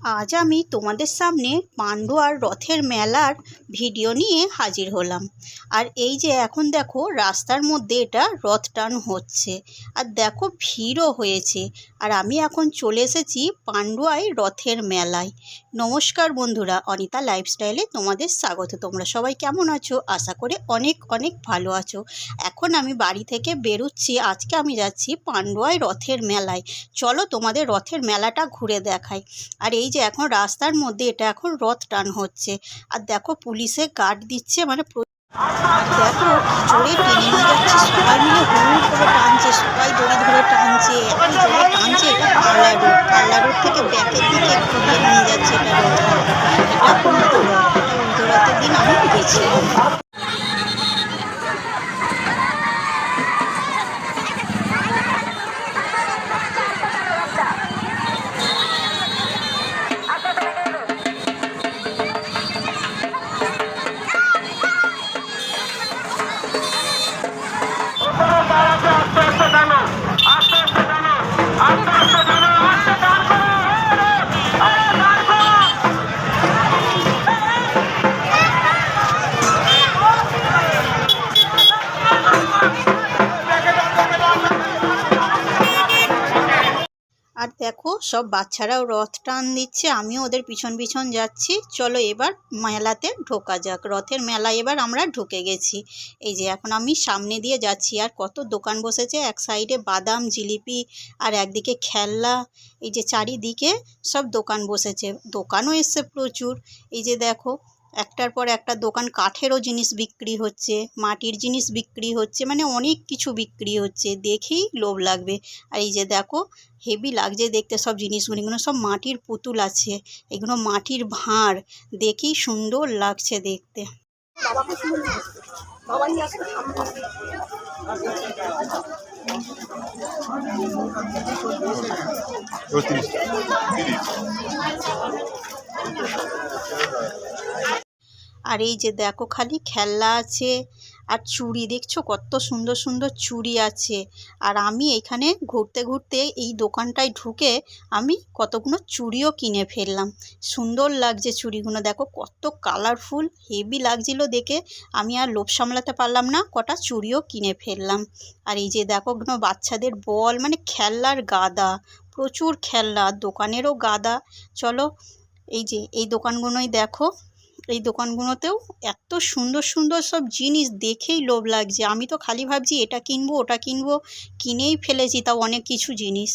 আজ আমি তোমাদের সামনে পান্ডুয়ার রথের মেলার ভিডিও নিয়ে হাজির হলাম। আর এই যে এখন দেখো রাস্তার মধ্যে এটা রথ টান হচ্ছে, আর দেখো ভিড়ও হয়েছে। আর আমি এখন চলে এসেছি পান্ডুয়ায় রথের মেলায়। নমস্কার বন্ধুরা, অনিতা লাইফস্টাইলে তোমাদের স্বাগত। তোমরা সবাই কেমন আছো? আশা করে অনেক অনেক ভালো আছো। এখন আমি বাড়ি থেকে বেরোচ্ছি, আজকে আমি যাচ্ছি পান্ডুয়ায় রথের মেলায়। চলো তোমাদের রথের মেলাটা ঘুরে দেখাই। আর এই যে এখন রাস্তার মধ্যে এটা এখন রথ টান হচ্ছে, আর দেখো পুলিশে গার্ড দিচ্ছে, মানে দেখো জোরে টেনে নিয়ে যাচ্ছে, সবাই মিলে হুড় করে টানছে, সবাই দড়ি ধরে টানছে, এত জোরে টানছে। এটা কাল্লা রোড থেকে ব্যাকের দিকে ঘুরিয়ে নিয়ে যাচ্ছে এটা রথটা। এটা উল্টো রথ, এটা উল্টো রথের দিন আমি গেছিলাম। আর দেখো সব বাচ্চারাও রথ টান দিচ্ছে, আমিও ওদের পিছন পিছন যাচ্ছি। চলো এবার মেলাতে ঢোকা যাক। রথের মেলায় এবার আমরা ঢুকে গেছি। এই যে এখন আমি সামনে দিয়ে যাচ্ছি, আর কত দোকান বসেছে, এক সাইডে বাদাম জিলিপি আর একদিকে খেলনা। এই যে চারিদিকে সব দোকান বসেছে, দোকানও এসছে প্রচুর। এই যে দেখো একটার পর একটা দোকান, কাঠেরও জিনিস বিক্রি হচ্ছে, মাটির জিনিস বিক্রি হচ্ছে, মানে অনেক কিছু বিক্রি হচ্ছে, দেখেই লোভ লাগবে। আর এই যে দেখো হেভি লাগছে দেখতে সব জিনিসগুলো, এগুলো সব মাটির পুতুল আছে, এগুলো মাটির ভাঁড়, দেখেই সুন্দর লাগছে দেখতে। আর এই যে দেখো খালি খেলনা আছে, আর চুড়ি দেখছো কত সুন্দর সুন্দর চুড়ি আছে। আর আমি এখানে ঘুরতে ঘুরতে এই দোকানটায় ঢুকে আমি কতগুলো চুড়িও কিনে ফেললাম। সুন্দর লাগছে চুড়িগুলো, দেখো কত কালারফুল, হেভি লাগছিল দেখে। আমি আর লোভ সামলাতে পারলাম না, কটা চুড়িও কিনে ফেললাম। আর এই যে দেখো বাচ্চাদের বল, মানে খেলনার গাদা, প্রচুর খেলনা, দোকানেরও গাদা। চলো এই যে এই দোকানগুলোই দেখো, এই দোকানগুলোতেও এত সুন্দর সুন্দর সব জিনিস, দেখেই লোভ লাগছে। আমি তো খালি ভাবছি এটা কিনবো ওটা কিনবো, কিনেই ফেলেছি তাও অনেক কিছু জিনিস।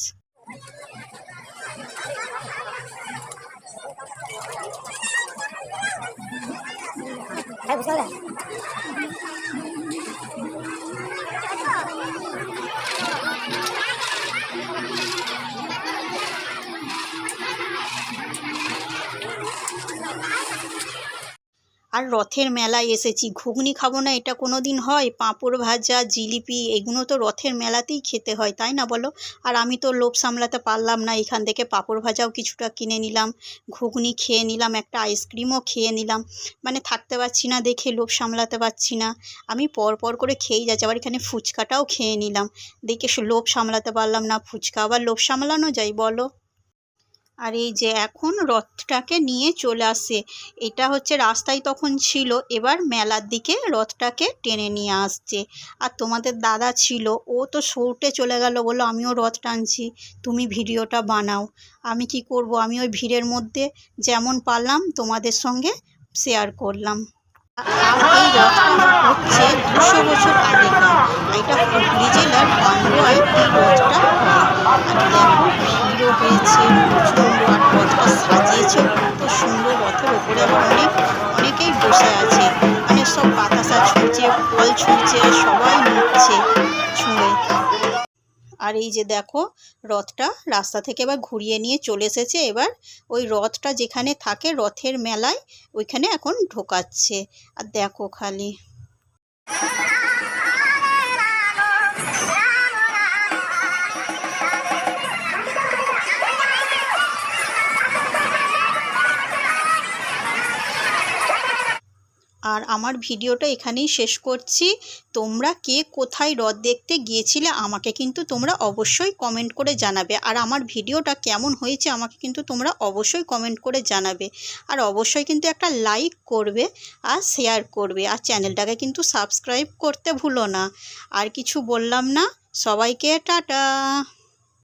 আর রথের মেলায় এসেছি, ঘুগনি খাবো না এটা কোনো দিন হয়? পাঁপড় ভাজা জিলিপি এগুলো তো রথের মেলাতেই খেতে হয়, তাই না বলো? আর আমি তো লোভ সামলাতে পারলাম না, এখান থেকে পাঁপড় ভাজাও কিছুটা কিনে নিলাম, ঘুগনি খেয়ে নিলাম, একটা আইসক্রিমও খেয়ে নিলাম। মানে থাকতে পারছি না দেখে, লোভ সামলাতে পারছি না, আমি পর পর করে খেয়েই যাচ্ছি। আবার এখানে ফুচকাটাও খেয়ে নিলাম, দেখে লোভ সামলাতে পারলাম না। ফুচকা আবার লোভ সামলানো যায় বলো? আর এই যে এখন রথটাকে নিয়ে চলে আসছে, এটা হচ্ছে রাস্তায় তখন ছিল, এবার মেলার দিকে রথটাকে টেনে নিয়ে আসছে। আর তোমাদের দাদা ছিল, ও তো সৌটে চলে গেল, বললো আমিও রথ টানছি, তুমি ভিডিওটা বানাও। আমি কি করব, আমি ওই ভিড়ের মধ্যে যেমন পারলাম তোমাদের সঙ্গে শেয়ার করলাম। আর এই রথটা হচ্ছে 200 বছর আগেকার, এটা হুগলি জেলার পান্ডুয়ায় এই রথটা হয়। আর দেখো ভিড়ও হয়েছে প্রচণ্ড, আর রথটা সাজিয়েছে কত সুন্দর। রথের ওপরে আবার অনেকেই বসে আছে, মানে সব বাতাসা ছুঁড়ছে, ফল ছুঁড়ছে, সবাই নিচ্ছে ছুঁড়ে। আর এই যে দেখো রথটা রাস্তা থেকে এবার ঘুরিয়ে নিয়ে চলে এসেছে, এবার ওই রথটা যেখানে থাকে রথের মেলায় ওইখানে এখন ঢোকাচ্ছে। আর দেখো খালি আর আমার ভিডিওটা এখানেই শেষ করছি। তোমরা কে কোথায় হ্রদ দেখতে গিয়েছিলে আমাকে কিন্তু তোমরা অবশ্যই কমেন্ট করে জানাবে। আর আমার ভিডিওটা কেমন হয়েছে আমাকে কিন্তু তোমরা অবশ্যই কমেন্ট করে জানাবে। আর অবশ্যই কিন্তু একটা লাইক করবে আর শেয়ার করবে, আর চ্যানেলটাকে কিন্তু সাবস্ক্রাইব করতে ভুলো না। আর কিছু বললাম না, সবাইকে টাটা।